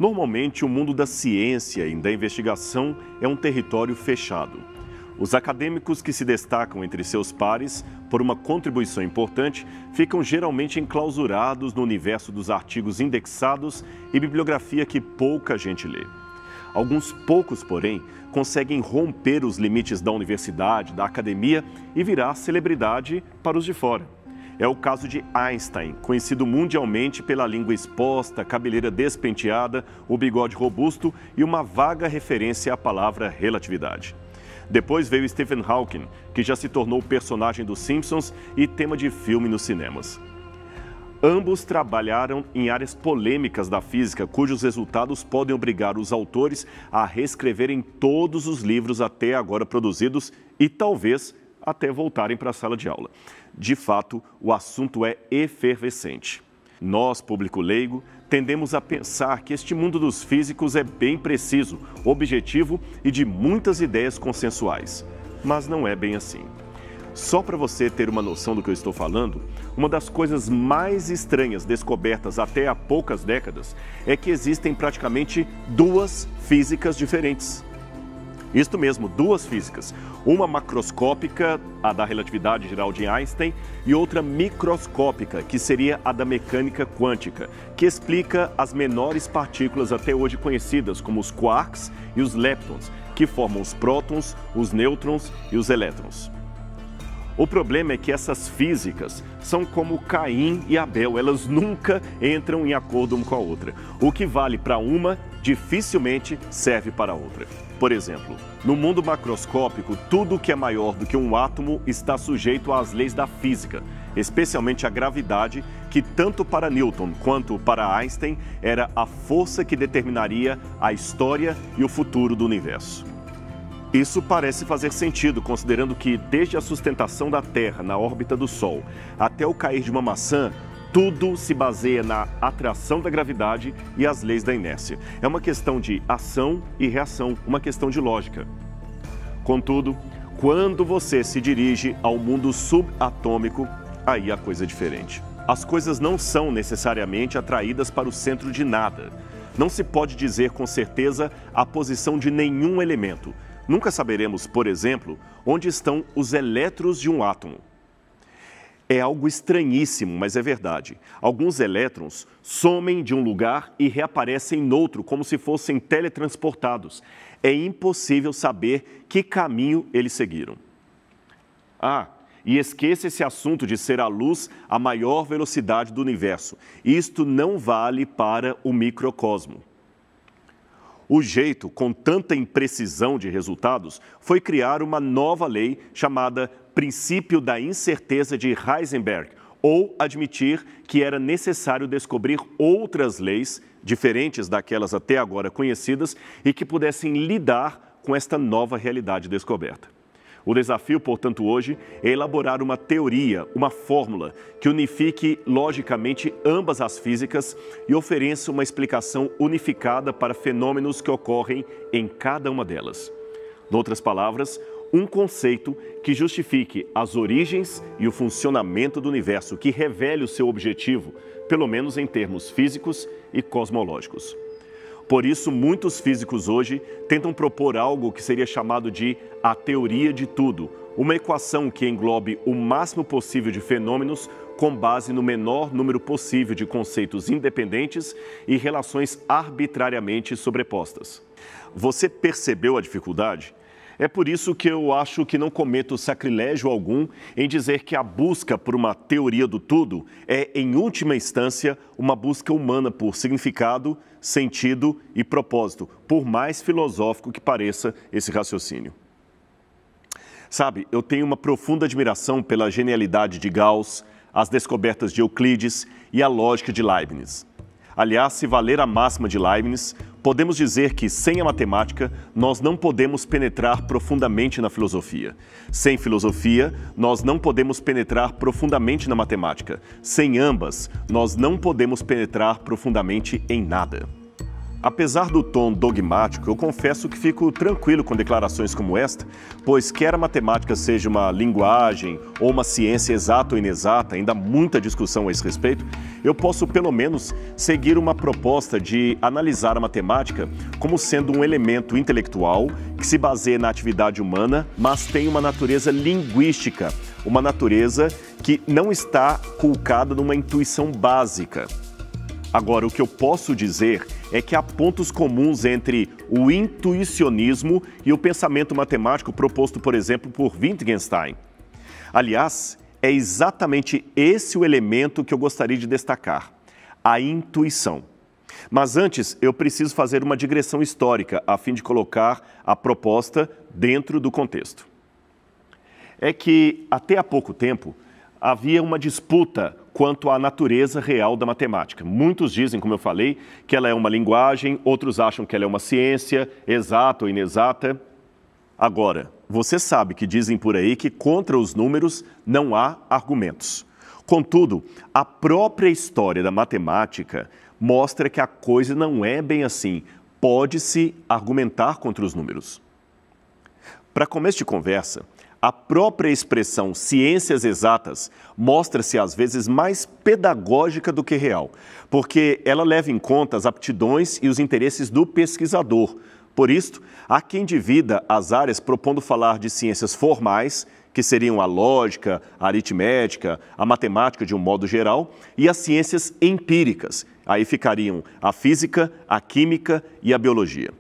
Normalmente, o mundo da ciência e da investigação é um território fechado. Os acadêmicos que se destacam entre seus pares por uma contribuição importante ficam geralmente enclausurados no universo dos artigos indexados e bibliografia que pouca gente lê. Alguns poucos, porém, conseguem romper os limites da universidade, da academia e virar celebridade para os de fora. É o caso de Einstein, conhecido mundialmente pela língua exposta, cabeleira despenteada, o bigode robusto e uma vaga referência à palavra relatividade. Depois veio Stephen Hawking, que já se tornou personagem dos Simpsons e tema de filme nos cinemas. Ambos trabalharam em áreas polêmicas da física, cujos resultados podem obrigar os autores a reescreverem todos os livros até agora produzidos e talvez até voltarem para a sala de aula. De fato, o assunto é efervescente. Nós, público leigo, tendemos a pensar que este mundo dos físicos é bem preciso, objetivo e de muitas ideias consensuais. Mas não é bem assim. Só para você ter uma noção do que eu estou falando, uma das coisas mais estranhas descobertas até há poucas décadas é que existem praticamente duas físicas diferentes. Isto mesmo, duas físicas. Uma macroscópica, a da relatividade geral de Einstein, e outra microscópica, que seria a da mecânica quântica, que explica as menores partículas até hoje conhecidas como os quarks e os leptons, que formam os prótons, os nêutrons e os elétrons. O problema é que essas físicas são como Caim e Abel, elas nunca entram em acordo uma com a outra. O que vale para uma, dificilmente serve para a outra. Por exemplo, no mundo macroscópico, tudo que é maior do que um átomo está sujeito às leis da física, especialmente a gravidade, que tanto para Newton quanto para Einstein era a força que determinaria a história e o futuro do universo. Isso parece fazer sentido, considerando que, desde a sustentação da Terra na órbita do Sol até o cair de uma maçã, tudo se baseia na atração da gravidade e as leis da inércia. É uma questão de ação e reação, uma questão de lógica. Contudo, quando você se dirige ao mundo subatômico, aí a coisa é diferente. As coisas não são necessariamente atraídas para o centro de nada. Não se pode dizer com certeza a posição de nenhum elemento. Nunca saberemos, por exemplo, onde estão os elétrons de um átomo. É algo estranhíssimo, mas é verdade. Alguns elétrons somem de um lugar e reaparecem noutro, como se fossem teletransportados. É impossível saber que caminho eles seguiram. E esqueça esse assunto de ser a luz a maior velocidade do universo. Isto não vale para o microcosmo. O jeito, com tanta imprecisão de resultados, foi criar uma nova lei chamada Princípio da Incerteza de Heisenberg, ou admitir que era necessário descobrir outras leis, diferentes daquelas até agora conhecidas, e que pudessem lidar com esta nova realidade descoberta. O desafio, portanto, hoje é elaborar uma teoria, uma fórmula que unifique logicamente ambas as físicas e ofereça uma explicação unificada para fenômenos que ocorrem em cada uma delas. Em outras palavras, um conceito que justifique as origens e o funcionamento do universo, que revele o seu objetivo, pelo menos em termos físicos e cosmológicos. Por isso, muitos físicos hoje tentam propor algo que seria chamado de a teoria de tudo, uma equação que englobe o máximo possível de fenômenos com base no menor número possível de conceitos independentes e relações arbitrariamente sobrepostas. Você percebeu a dificuldade? É por isso que eu acho que não cometo sacrilégio algum em dizer que a busca por uma teoria do tudo é, em última instância, uma busca humana por significado, sentido e propósito, por mais filosófico que pareça esse raciocínio. Sabe, eu tenho uma profunda admiração pela genialidade de Gauss, as descobertas de Euclides e a lógica de Leibniz. Aliás, se valer a máxima de Leibniz, podemos dizer que, sem a matemática, nós não podemos penetrar profundamente na filosofia. Sem filosofia, nós não podemos penetrar profundamente na matemática. Sem ambas, nós não podemos penetrar profundamente em nada. Apesar do tom dogmático, eu confesso que fico tranquilo com declarações como esta, pois quer a matemática seja uma linguagem ou uma ciência exata ou inexata, ainda há muita discussão a esse respeito, eu posso pelo menos seguir uma proposta de analisar a matemática como sendo um elemento intelectual que se baseia na atividade humana, mas tem uma natureza linguística, uma natureza que não está colocada numa intuição básica. Agora, o que eu posso dizer é que há pontos comuns entre o intuicionismo e o pensamento matemático proposto, por exemplo, por Wittgenstein. Aliás, é exatamente esse o elemento que eu gostaria de destacar, a intuição. Mas antes, eu preciso fazer uma digressão histórica, a fim de colocar a proposta dentro do contexto. É que, até há pouco tempo, havia uma disputa quanto à natureza real da matemática. Muitos dizem, como eu falei, que ela é uma linguagem, outros acham que ela é uma ciência, exata ou inexata. Agora, você sabe que dizem por aí que contra os números não há argumentos. Contudo, a própria história da matemática mostra que a coisa não é bem assim. Pode-se argumentar contra os números. Para começo de conversa, a própria expressão ciências exatas mostra-se às vezes mais pedagógica do que real, porque ela leva em conta as aptidões e os interesses do pesquisador. Por isso, há quem divida as áreas propondo falar de ciências formais, que seriam a lógica, a aritmética, a matemática de um modo geral, e as ciências empíricas. Aí ficariam a física, a química e a biologia.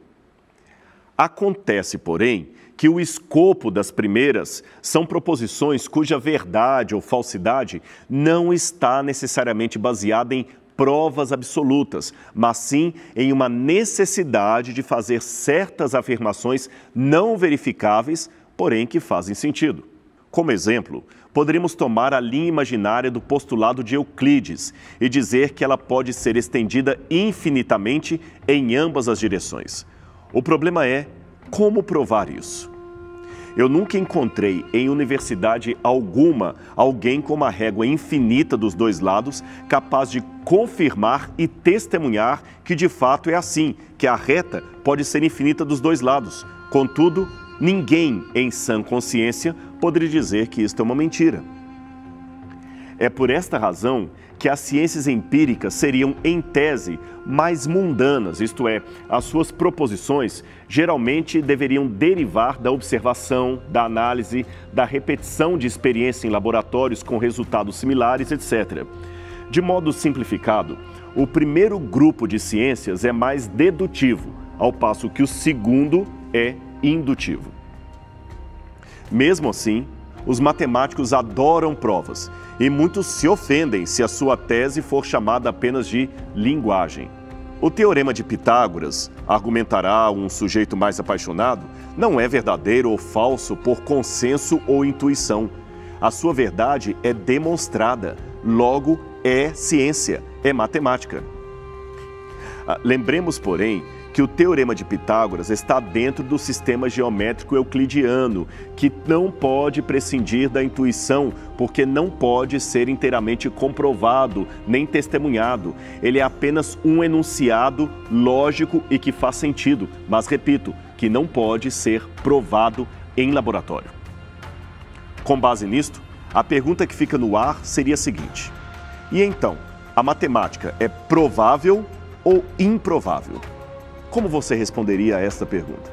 Acontece, porém, que o escopo das primeiras são proposições cuja verdade ou falsidade não está necessariamente baseada em provas absolutas, mas sim em uma necessidade de fazer certas afirmações não verificáveis, porém que fazem sentido. Como exemplo, poderíamos tomar a linha imaginária do postulado de Euclides e dizer que ela pode ser estendida infinitamente em ambas as direções. O problema é como provar isso. Eu nunca encontrei em universidade alguma alguém com uma régua infinita dos dois lados capaz de confirmar e testemunhar que de fato é assim, que a reta pode ser infinita dos dois lados. Contudo, ninguém em sã consciência poderia dizer que isto é uma mentira. É por esta razão que as ciências empíricas seriam, em tese, mais mundanas, isto é, as suas proposições geralmente deveriam derivar da observação, da análise, da repetição de experiência em laboratórios com resultados similares, etc. De modo simplificado, o primeiro grupo de ciências é mais dedutivo, ao passo que o segundo é indutivo. Mesmo assim, os matemáticos adoram provas e muitos se ofendem se a sua tese for chamada apenas de linguagem. O teorema de Pitágoras, argumentará um sujeito mais apaixonado, não é verdadeiro ou falso por consenso ou intuição. A sua verdade é demonstrada, logo é ciência, é matemática. Lembremos, porém, que o teorema de Pitágoras está dentro do sistema geométrico euclidiano, que não pode prescindir da intuição, porque não pode ser inteiramente comprovado nem testemunhado. Ele é apenas um enunciado lógico e que faz sentido, mas, repito, que não pode ser provado em laboratório. Com base nisto, a pergunta que fica no ar seria a seguinte: e então, a matemática é provável ou improvável? Como você responderia a esta pergunta?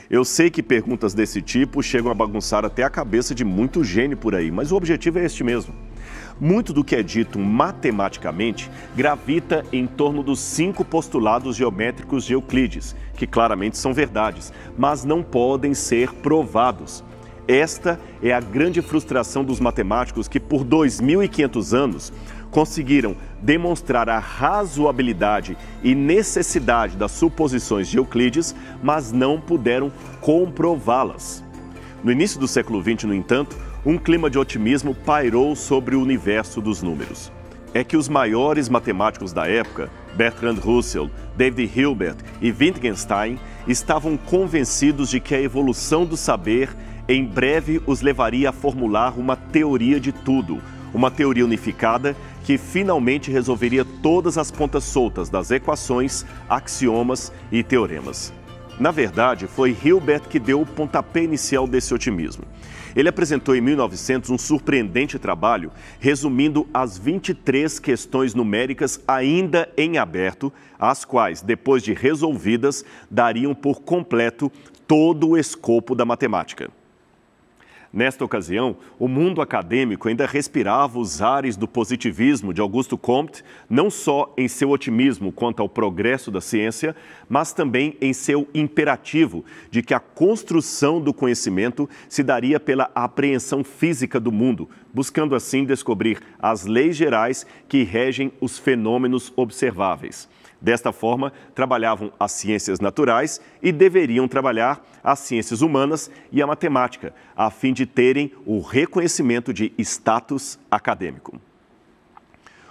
Eu sei que perguntas desse tipo chegam a bagunçar até a cabeça de muito gênio por aí, mas o objetivo é este mesmo. Muito do que é dito matematicamente gravita em torno dos 5 postulados geométricos de Euclides, que claramente são verdades, mas não podem ser provados. Esta é a grande frustração dos matemáticos que, por 2.500 anos, conseguiram demonstrar a razoabilidade e necessidade das suposições de Euclides, mas não puderam comprová-las. No início do século XX, no entanto, um clima de otimismo pairou sobre o universo dos números. É que os maiores matemáticos da época, Bertrand Russell, David Hilbert e Wittgenstein, estavam convencidos de que a evolução do saber em breve os levaria a formular uma teoria de tudo, uma teoria unificada que finalmente resolveria todas as pontas soltas das equações, axiomas e teoremas. Na verdade, foi Hilbert que deu o pontapé inicial desse otimismo. Ele apresentou em 1900 um surpreendente trabalho resumindo as 23 questões numéricas ainda em aberto, as quais, depois de resolvidas, dariam por completo todo o escopo da matemática. Nesta ocasião, o mundo acadêmico ainda respirava os ares do positivismo de Auguste Comte, não só em seu otimismo quanto ao progresso da ciência, mas também em seu imperativo de que a construção do conhecimento se daria pela apreensão física do mundo, buscando assim descobrir as leis gerais que regem os fenômenos observáveis. Desta forma, trabalhavam as ciências naturais e deveriam trabalhar as ciências humanas e a matemática, a fim de terem o reconhecimento de status acadêmico.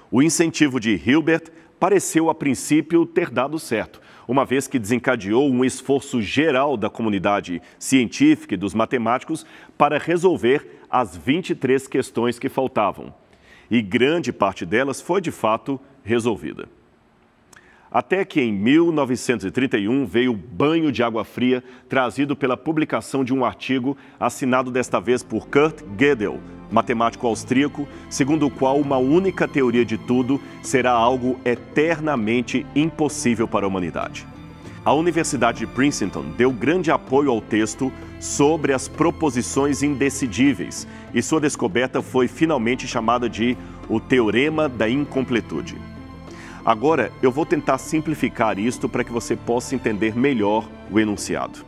O incentivo de Hilbert pareceu, a princípio, ter dado certo, uma vez que desencadeou um esforço geral da comunidade científica e dos matemáticos para resolver as 23 questões que faltavam. E grande parte delas foi, de fato, resolvida. Até que em 1931 veio o banho de água fria trazido pela publicação de um artigo assinado desta vez por Kurt Gödel, matemático austríaco, segundo o qual uma única teoria de tudo será algo eternamente impossível para a humanidade. A Universidade de Princeton deu grande apoio ao texto sobre as proposições indecidíveis e sua descoberta foi finalmente chamada de o Teorema da Incompletude. Agora, eu vou tentar simplificar isto para que você possa entender melhor o enunciado.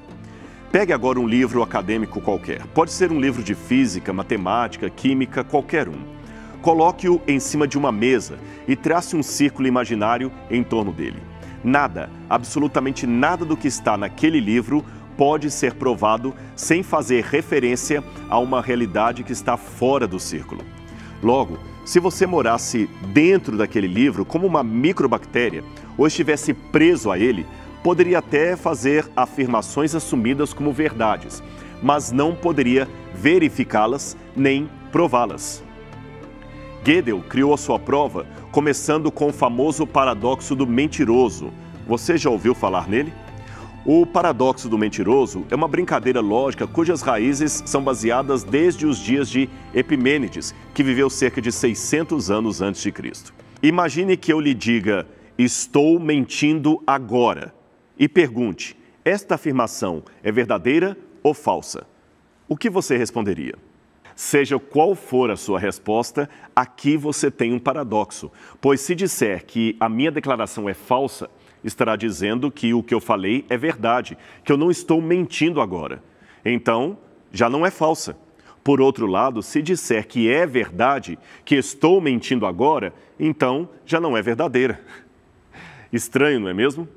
Pegue agora um livro acadêmico qualquer. Pode ser um livro de física, matemática, química, qualquer um. Coloque-o em cima de uma mesa e trace um círculo imaginário em torno dele. Nada, absolutamente nada do que está naquele livro pode ser provado sem fazer referência a uma realidade que está fora do círculo. Logo, se você morasse dentro daquele livro como uma microbactéria ou estivesse preso a ele, poderia até fazer afirmações assumidas como verdades, mas não poderia verificá-las nem prová-las. Gödel criou a sua prova começando com o famoso paradoxo do mentiroso. Você já ouviu falar nele? O paradoxo do mentiroso é uma brincadeira lógica cujas raízes são baseadas desde os dias de Epimênides, que viveu cerca de 600 anos antes de Cristo. Imagine que eu lhe diga, estou mentindo agora, e pergunte, esta afirmação é verdadeira ou falsa? O que você responderia? Seja qual for a sua resposta, aqui você tem um paradoxo, pois se disser que a minha declaração é falsa, estará dizendo que o que eu falei é verdade, que eu não estou mentindo agora. Então, já não é falsa. Por outro lado, se disser que é verdade, que estou mentindo agora, então já não é verdadeira. Estranho, não é mesmo?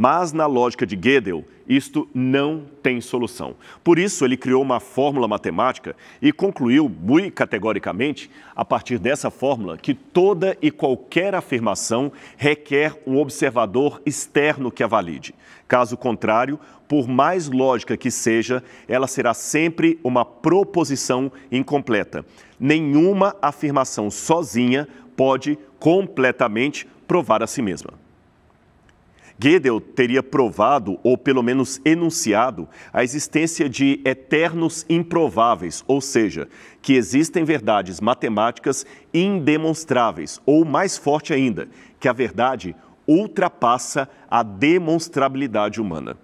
Mas na lógica de Gödel, isto não tem solução. Por isso, ele criou uma fórmula matemática e concluiu, muito categoricamente, a partir dessa fórmula, que toda e qualquer afirmação requer um observador externo que a valide. Caso contrário, por mais lógica que seja, ela será sempre uma proposição incompleta. Nenhuma afirmação sozinha pode completamente provar a si mesma. Gödel teria provado, ou pelo menos enunciado, a existência de eternos improváveis, ou seja, que existem verdades matemáticas indemonstráveis, ou mais forte ainda, que a verdade ultrapassa a demonstrabilidade humana.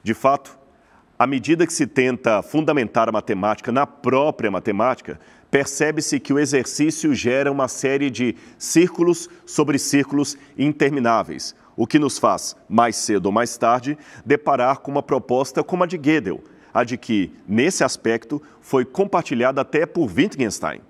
De fato, à medida que se tenta fundamentar a matemática na própria matemática, percebe-se que o exercício gera uma série de círculos sobre círculos intermináveis, o que nos faz, mais cedo ou mais tarde, deparar com uma proposta como a de Gödel, a de que, nesse aspecto, foi compartilhada até por Wittgenstein.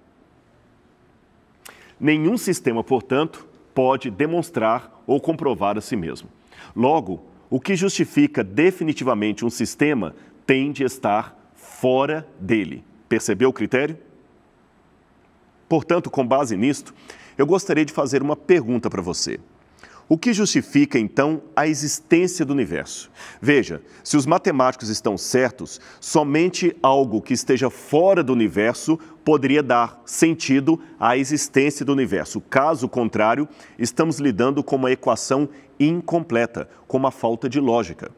Nenhum sistema, portanto, pode demonstrar ou comprovar a si mesmo. Logo, o que justifica definitivamente um sistema tem de estar fora dele. Percebeu o critério? Portanto, com base nisto, eu gostaria de fazer uma pergunta para você. O que justifica, então, a existência do universo? Veja, se os matemáticos estão certos, somente algo que esteja fora do universo poderia dar sentido à existência do universo. Caso contrário, estamos lidando com uma equação incompleta, com uma falta de lógica.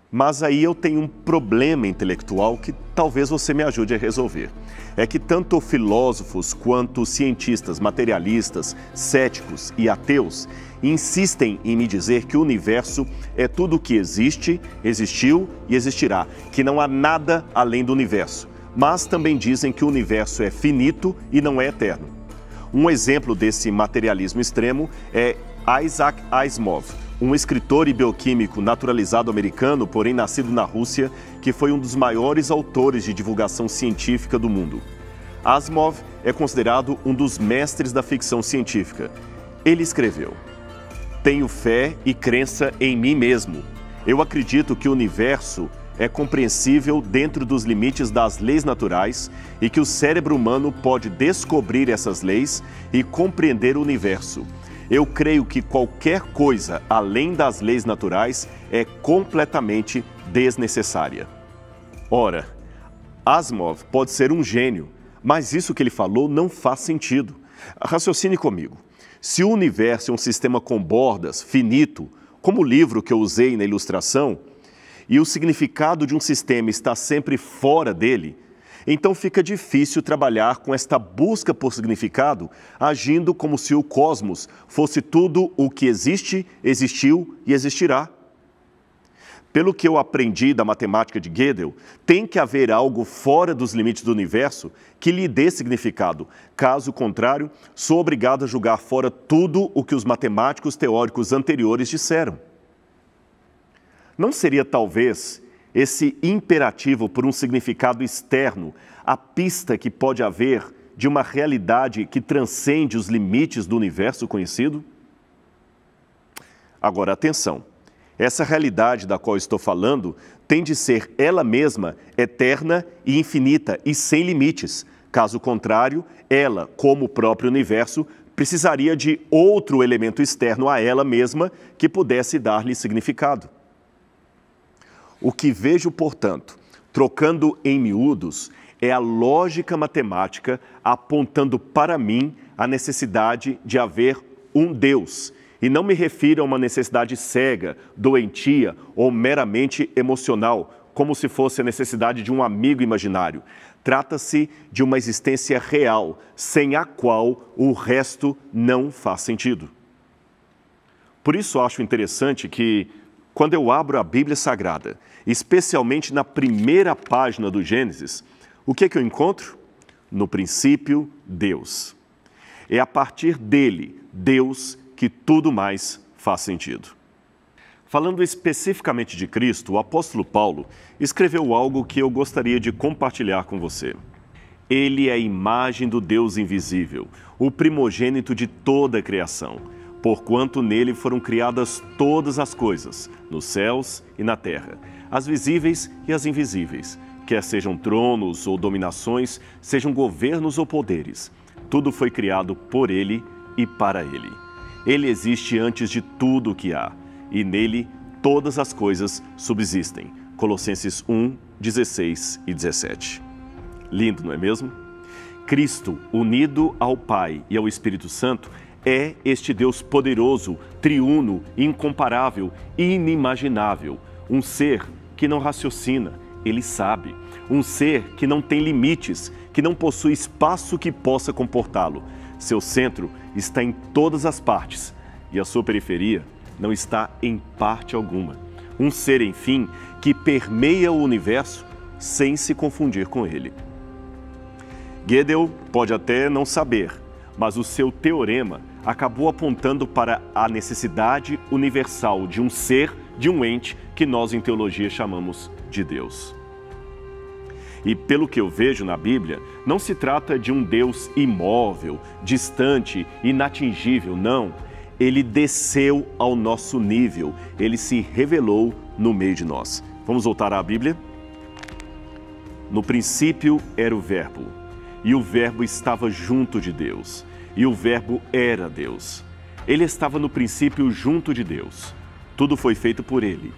Mas aí eu tenho um problema intelectual que talvez você me ajude a resolver. É que tanto filósofos quanto cientistas, materialistas, céticos e ateus insistem em me dizer que o universo é tudo o que existe, existiu e existirá, que não há nada além do universo. Mas também dizem que o universo é finito e não é eterno. Um exemplo desse materialismo extremo é Isaac Asimov, um escritor e bioquímico naturalizado americano, porém nascido na Rússia, que foi um dos maiores autores de divulgação científica do mundo. Asimov é considerado um dos mestres da ficção científica. Ele escreveu: "Tenho fé e crença em mim mesmo. Eu acredito que o universo é compreensível dentro dos limites das leis naturais e que o cérebro humano pode descobrir essas leis e compreender o universo. Eu creio que qualquer coisa além das leis naturais é completamente desnecessária." Ora, Asimov pode ser um gênio, mas isso que ele falou não faz sentido. Raciocine comigo. Se o universo é um sistema com bordas, finito, como o livro que eu usei na ilustração, e o significado de um sistema está sempre fora dele, então fica difícil trabalhar com esta busca por significado, agindo como se o cosmos fosse tudo o que existe, existiu e existirá. Pelo que eu aprendi da matemática de Gödel, tem que haver algo fora dos limites do universo que lhe dê significado. Caso contrário, sou obrigado a julgar fora tudo o que os matemáticos teóricos anteriores disseram. Não seria, talvez, esse imperativo por um significado externo a pista que pode haver de uma realidade que transcende os limites do universo conhecido? Agora, atenção. Essa realidade da qual estou falando tem de ser ela mesma eterna e infinita e sem limites. Caso contrário, ela, como o próprio universo, precisaria de outro elemento externo a ela mesma que pudesse dar-lhe significado. O que vejo, portanto, trocando em miúdos, é a lógica matemática apontando para mim a necessidade de haver um Deus. E não me refiro a uma necessidade cega, doentia ou meramente emocional, como se fosse a necessidade de um amigo imaginário. Trata-se de uma existência real, sem a qual o resto não faz sentido. Por isso acho interessante que, quando eu abro a Bíblia Sagrada, especialmente na primeira página do Gênesis, o que é que eu encontro? No princípio, Deus. É a partir dele, Deus, que tudo mais faz sentido. Falando especificamente de Cristo, o apóstolo Paulo escreveu algo que eu gostaria de compartilhar com você. Ele é a imagem do Deus invisível, o primogênito de toda a criação, porquanto nele foram criadas todas as coisas, nos céus e na terra, as visíveis e as invisíveis, quer sejam tronos ou dominações, sejam governos ou poderes. Tudo foi criado por ele e para ele. Ele existe antes de tudo o que há, e nele todas as coisas subsistem. Colossenses 1, 16 e 17. Lindo, não é mesmo? Cristo, unido ao Pai e ao Espírito Santo, é este Deus poderoso, triuno, incomparável, inimaginável. Um ser que não raciocina, ele sabe. Um ser que não tem limites, que não possui espaço que possa comportá-lo. Seu centro está em todas as partes e a sua periferia não está em parte alguma. Um ser, enfim, que permeia o universo sem se confundir com ele. Gödel pode até não saber, mas o seu teorema acabou apontando para a necessidade universal de um ser, de um ente, que nós em teologia chamamos de Deus. E pelo que eu vejo na Bíblia, não se trata de um Deus imóvel, distante, inatingível, não. Ele desceu ao nosso nível, ele se revelou no meio de nós. Vamos voltar à Bíblia? No princípio era o Verbo, e o Verbo estava junto de Deus, e o Verbo era Deus. Ele estava no princípio junto de Deus. Tudo foi feito por ele,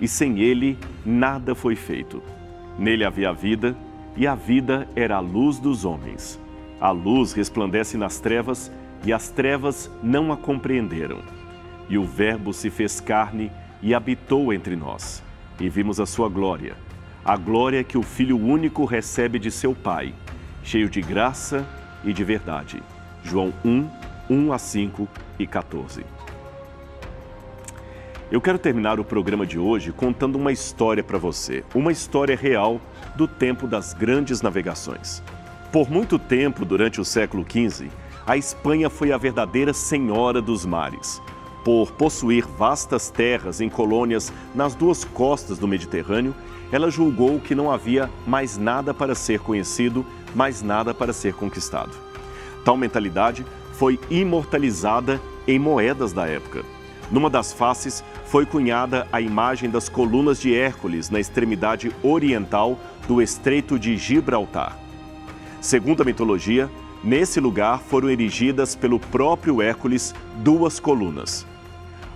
e sem ele nada foi feito. Nele havia a vida, e a vida era a luz dos homens. A luz resplandece nas trevas, e as trevas não a compreenderam. E o Verbo se fez carne e habitou entre nós, e vimos a sua glória, a glória que o Filho único recebe de seu Pai, cheio de graça e de verdade. João 1, 1-5 e 14. Eu quero terminar o programa de hoje contando uma história para você, uma história real do tempo das grandes navegações. Por muito tempo, durante o século XV, a Espanha foi a verdadeira senhora dos mares. Por possuir vastas terras em colônias nas duas costas do Mediterrâneo, ela julgou que não havia mais nada para ser conhecido, mais nada para ser conquistado. Tal mentalidade foi imortalizada em moedas da época. Numa das faces foi cunhada a imagem das colunas de Hércules na extremidade oriental do Estreito de Gibraltar. Segundo a mitologia, nesse lugar foram erigidas pelo próprio Hércules duas colunas.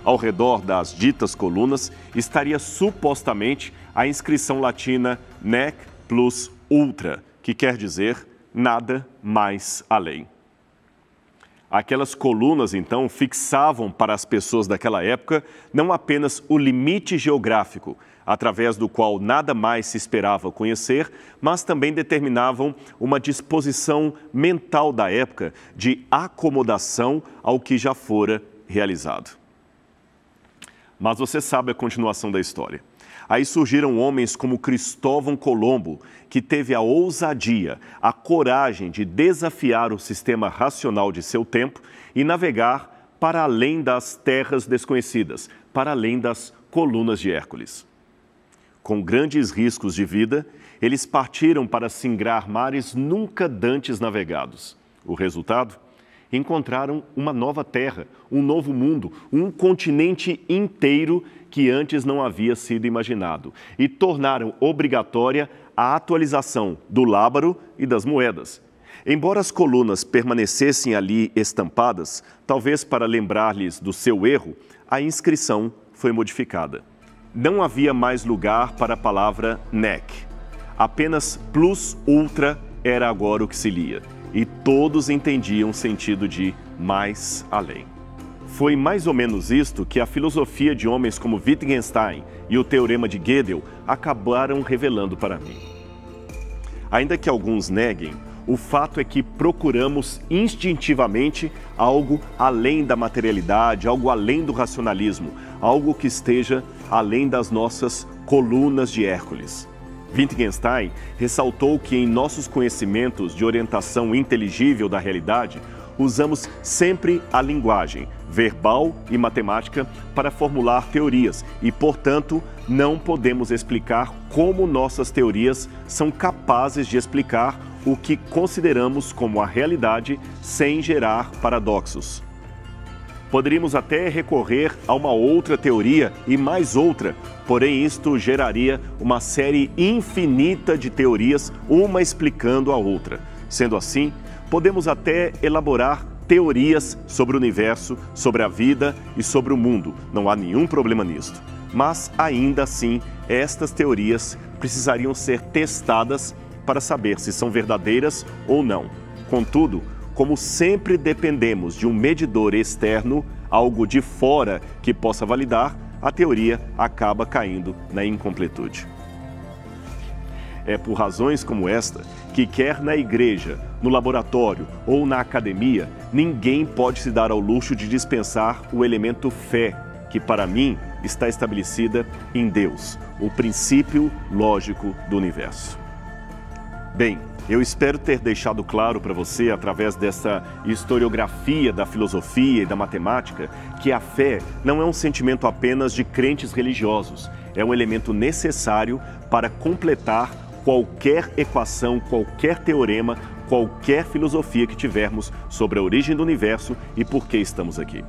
Ao redor das ditas colunas estaria supostamente a inscrição latina Nec plus ultra, que quer dizer nada mais além. Aquelas colunas, então, fixavam para as pessoas daquela época não apenas o limite geográfico, através do qual nada mais se esperava conhecer, mas também determinavam uma disposição mental da época de acomodação ao que já fora realizado. Mas você sabe a continuação da história. Aí surgiram homens como Cristóvão Colombo, que teve a ousadia, a coragem de desafiar o sistema racional de seu tempo e navegar para além das terras desconhecidas, para além das colunas de Hércules. Com grandes riscos de vida, eles partiram para singrar mares nunca dantes navegados. O resultado? Encontraram uma nova terra, um novo mundo, um continente inteiro que antes não havia sido imaginado e tornaram obrigatória a atualização do lábaro e das moedas. Embora as colunas permanecessem ali estampadas, talvez para lembrar-lhes do seu erro, a inscrição foi modificada. Não havia mais lugar para a palavra nec. Apenas plus ultra era agora o que se lia. E todos entendiam o sentido de mais além. Foi mais ou menos isto que a filosofia de homens como Wittgenstein e o teorema de Gödel acabaram revelando para mim. Ainda que alguns neguem, o fato é que procuramos instintivamente algo além da materialidade, algo além do racionalismo, algo que esteja além das nossas colunas de Hércules. Wittgenstein ressaltou que em nossos conhecimentos de orientação inteligível da realidade, usamos sempre a linguagem verbal e matemática para formular teorias e, portanto, não podemos explicar como nossas teorias são capazes de explicar o que consideramos como a realidade sem gerar paradoxos. Poderíamos até recorrer a uma outra teoria e mais outra, porém isto geraria uma série infinita de teorias, uma explicando a outra. Sendo assim, podemos até elaborar teorias sobre o universo, sobre a vida e sobre o mundo. Não há nenhum problema nisto. Mas, ainda assim, estas teorias precisariam ser testadas para saber se são verdadeiras ou não. Contudo, como sempre dependemos de um medidor externo, algo de fora que possa validar, a teoria acaba caindo na incompletude. É por razões como esta que, quer na igreja, no laboratório ou na academia, ninguém pode se dar ao luxo de dispensar o elemento fé, que para mim está estabelecida em Deus, o princípio lógico do universo. Bem, eu espero ter deixado claro para você, através dessa historiografia da filosofia e da matemática, que a fé não é um sentimento apenas de crentes religiosos, é um elemento necessário para completar qualquer equação, qualquer teorema, qualquer filosofia que tivermos sobre a origem do universo e por que estamos aqui.